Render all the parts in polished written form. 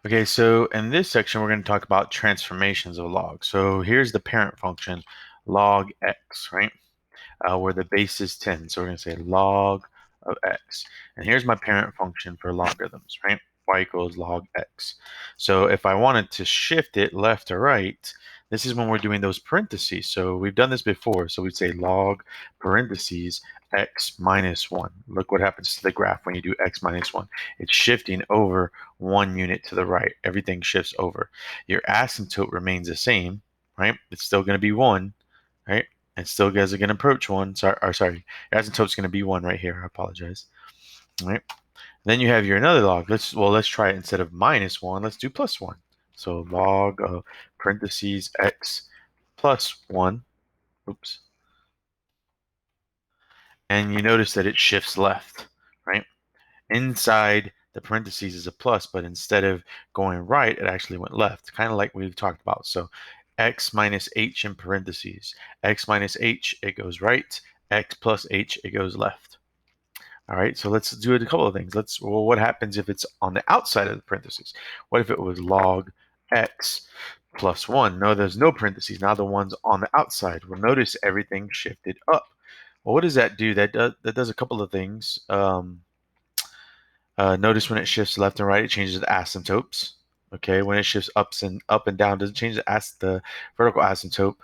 Okay, so in this section, we're going to talk about transformations of log. So here's the parent function, log x, right? Where the base is 10. So we're going to say log of x. And here's my parent function for logarithms, right? Y equals log x. So if I wanted to shift it left or right, this is when we're doing those parentheses. So we've done this before. So we'd say log parentheses x minus 1. Look what happens to the graph when you do x minus 1. It's shifting over 1 unit to the right. Everything shifts over. Your asymptote remains the same, right? It's still going to be 1, right? And still guys are going to approach 1. Sorry, your asymptote's going to be 1 right here. I apologize. All right. Then you have your another log. Let's try it instead of minus 1. Let's do plus 1. So log of parentheses x plus 1. Oops. And you notice that it shifts left, right? Inside the parentheses is a plus, but instead of going right, it actually went left, kind of like we've talked about. So x minus h in parentheses. X minus h, it goes right. X plus h, it goes left. All right, so let's do a couple of things. Well, what happens if it's on the outside of the parentheses? What if it was log x plus 1? No, there's no parentheses. Now the one's on the outside. Well, notice everything shifted up. Well, what does that do? That does a couple of things. Notice when it shifts left and right, it changes the asymptotes. Okay, when it shifts up and down, doesn't change the vertical asymptote.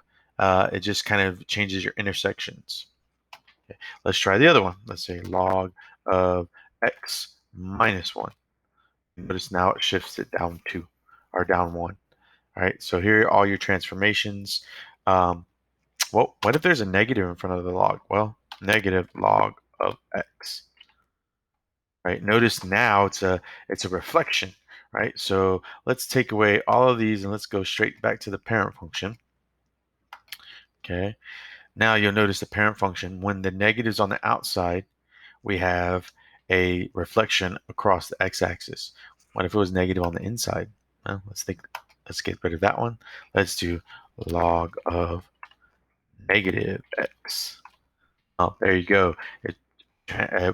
It just kind of changes your intersections. Okay, let's try the other one. Let's say log of x minus 1. Notice now it shifts it down 2 or down 1. All right, so here are all your transformations. Um, well, what if there's a negative in front of the log? Well, negative log of x. Right? Notice now it's a reflection, right? So let's take away all of these and let's go straight back to the parent function. Okay. Now you'll notice the parent function, when the negative's on the outside, we have a reflection across the x-axis. What if it was negative on the inside? Well, let's get rid of that one. Let's do log of negative x. Oh, there you go. It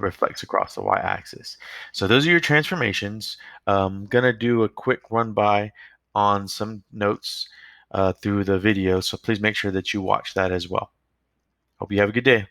reflects across the y-axis. So those are your transformations. I'm gonna do a quick run by on some notes through the video, so please make sure that you watch that as well. Hope you have a good day.